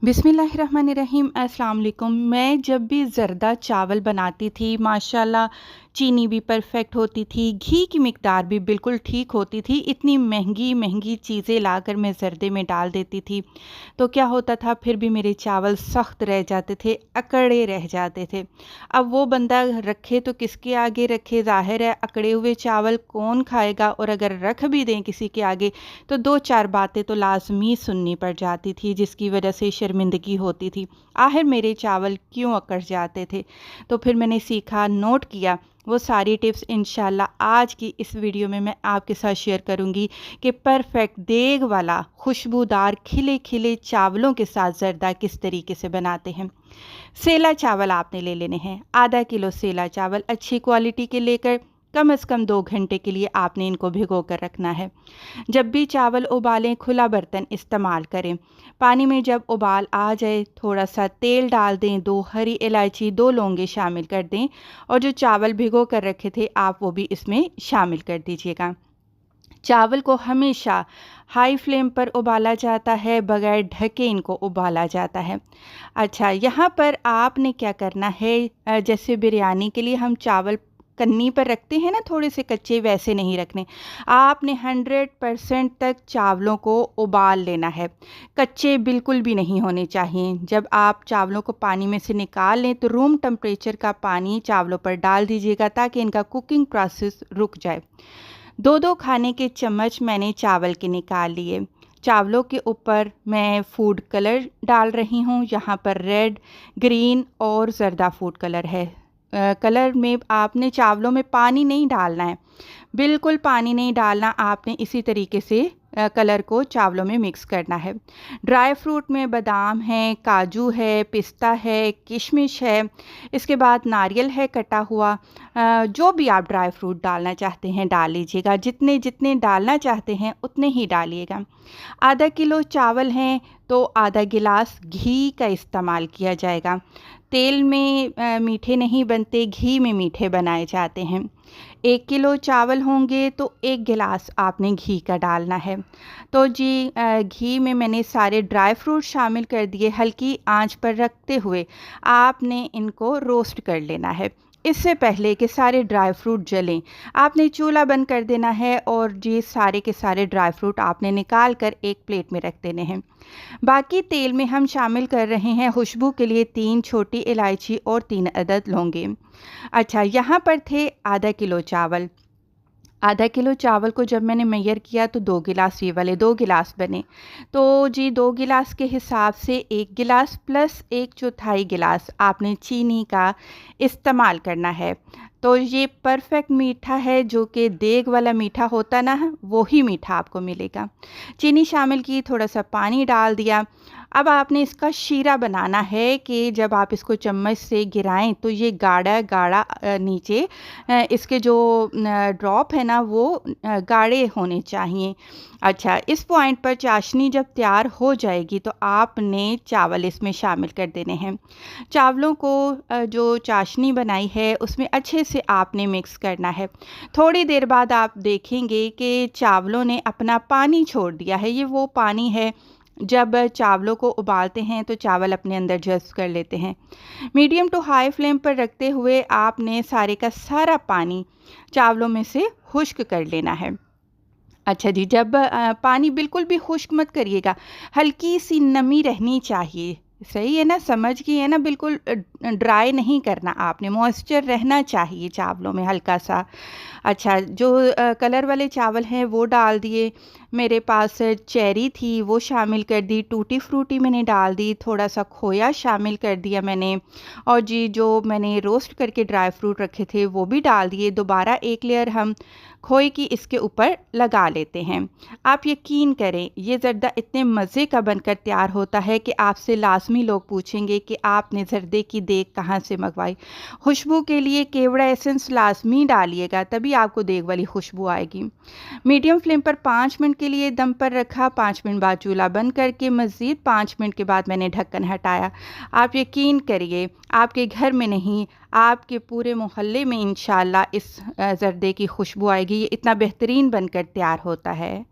बिस्मिल्लाहिर्रहमानिर्रहीम। अस्सलाम वालेकुम। मैं जब भी ज़र्दा चावल बनाती थी माशाल्लाह चीनी भी परफ़ेक्ट होती थी, घी की मिक़दार भी बिल्कुल ठीक होती थी। इतनी महंगी चीज़ें लाकर मैं ज़र्दे में डाल देती थी, तो क्या होता था फिर भी मेरे चावल सख्त रह जाते थे, अकड़े रह जाते थे। अब वो बंदा रखे तो किसके आगे रखे, ज़ाहिर है अकड़े हुए चावल कौन खाएगा, और अगर रख भी दें किसी के आगे तो 2-4 बातें तो लाज़मी सुननी पड़ जाती थी, जिसकी वजह से शर्मिंदगी होती थी। आखिर मेरे चावल क्यों अकड़ जाते थे? तो फिर मैंने सीखा, नोट किया। वो सारी टिप्स इंशाल्लाह आज की इस वीडियो में मैं आपके साथ शेयर करूंगी कि परफेक्ट देग वाला खुशबूदार खिले चावलों के साथ ज़र्दा किस तरीके से बनाते हैं। सेला चावल आपने ले लेने हैं। आधा किलो सेला चावल अच्छी क्वालिटी के लेकर कम से कम 2 घंटे के लिए आपने इनको भिगो कर रखना है। जब भी चावल उबालें खुला बर्तन इस्तेमाल करें। पानी में जब उबाल आ जाए थोड़ा सा तेल डाल दें, 2 हरी इलायची, 2 लौंगे शामिल कर दें, और जो चावल भिगो कर रखे थे आप वो भी इसमें शामिल कर दीजिएगा। चावल को हमेशा हाई फ्लेम पर उबाला जाता है, बगैर ढके इनको उबाला जाता है। अच्छा, यहाँ पर आपने क्या करना है, जैसे बिरयानी के लिए हम चावल कन्नी पर रखते हैं ना, थोड़े से कच्चे, वैसे नहीं रखने। आपने 100% तक चावलों को उबाल लेना है। कच्चे बिल्कुल भी नहीं होने चाहिए। जब आप चावलों को पानी में से निकाल लें तो रूम टेम्परेचर का पानी चावलों पर डाल दीजिएगा ताकि इनका कुकिंग प्रोसेस रुक जाए। 2-2 खाने के चम्मच मैंने चावल के निकाल लिए। चावलों के ऊपर मैं फूड कलर डाल रही हूँ। यहाँ पर रेड, ग्रीन और ज़र्दा फूड कलर है। कलर में आपने चावलों में पानी नहीं डालना है, बिल्कुल पानी नहीं डालना। आपने इसी तरीके से कलर को चावलों में मिक्स करना है। ड्राई फ्रूट में बादाम है, काजू है, पिस्ता है, किशमिश है, इसके बाद नारियल है कटा हुआ। जो भी आप ड्राई फ्रूट डालना चाहते हैं डाल लीजिएगा। जितने जितने डालना चाहते हैं उतने ही डालिएगा। आधा किलो चावल हैं तो आधा गिलास घी का इस्तेमाल किया जाएगा। तेल में मीठे नहीं बनते, घी में मीठे बनाए जाते हैं। 1 किलो चावल होंगे तो 1 गिलास आपने घी का डालना है। तो जी घी में मैंने सारे ड्राई फ्रूट शामिल कर दिए। हल्की आंच पर रखते हुए आपने इनको रोस्ट कर लेना है। इससे पहले कि सारे ड्राई फ्रूट जलें आपने चूल्हा बंद कर देना है, और जी सारे के सारे ड्राई फ्रूट आपने निकाल कर एक प्लेट में रख देने हैं। बाकी तेल में हम शामिल कर रहे हैं खुशबू के लिए 3 छोटी इलायची और 3 अदद लौंगे। अच्छा, यहाँ पर थे आधा किलो चावल। आधा किलो चावल को जब मैंने मेजर किया तो 2 गिलास, ये वाले 2 गिलास बने। तो जी 2 गिलास के हिसाब से 1 गिलास प्लस 1/4 गिलास आपने चीनी का इस्तेमाल करना है। तो ये परफेक्ट मीठा है, जो कि देग वाला मीठा होता ना, वो ही मीठा आपको मिलेगा। चीनी शामिल की, थोड़ा सा पानी डाल दिया। अब आपने इसका शीरा बनाना है कि जब आप इसको चम्मच से गिराएं तो ये गाढ़ा गाढ़ा नीचे इसके जो ड्रॉप है ना वो गाढ़े होने चाहिए। अच्छा, इस पॉइंट पर चाशनी जब तैयार हो जाएगी तो आपने चावल इसमें शामिल कर देने हैं। चावलों को जो चाशनी बनाई है उसमें अच्छे से आपने मिक्स करना है। थोड़ी देर बाद आप देखेंगे कि चावलों ने अपना पानी छोड़ दिया है। ये वो पानी है, जब चावलों को उबालते हैं तो चावल अपने अंदर जज़्ब कर लेते हैं। मीडियम टू हाई फ्लेम पर रखते हुए आपने सारे का सारा पानी चावलों में से खुश्क कर लेना है। अच्छा जी, जब पानी बिल्कुल भी खुश्क मत करिएगा, हल्की सी नमी रहनी चाहिए। सही है ना, समझ गई है ना, बिल्कुल ड्राई नहीं करना आपने, मॉइस्चर रहना चाहिए चावलों में हल्का सा। अच्छा, जो कलर वाले चावल हैं वो डाल दिए। मेरे पास चेरी थी वो शामिल कर दी, टूटी फ्रूटी मैंने डाल दी, थोड़ा सा खोया शामिल कर दिया मैंने, और जी जो मैंने रोस्ट करके ड्राई फ्रूट रखे थे वो भी डाल दिए। दोबारा एक लेयर हम खोए की इसके ऊपर लगा लेते हैं। आप यकीन करें ये ज़र्दा इतने मज़े का बनकर तैयार होता है कि आपसे लाजमी लोग पूछेंगे कि आपने ज़र्दे की देग कहाँ से मंगवाई। खुशबू के लिए केवड़ा एसेंस लाजमी डालिएगा, तभी आपको देग वाली खुशबू आएगी। मीडियम फ्लेम पर 5 मिनट के लिए दम पर रखा। 5 मिनट बाद चूल्हा बंद करके मज़ीद 5 मिनट के बाद मैंने ढक्कन हटाया। आप यकीन करिए आपके घर में नहीं, आपके पूरे मोहल्ले में इंशाल्लाह इस ज़र्दे की खुशबू आएगी। ये इतना बेहतरीन बनकर तैयार होता है।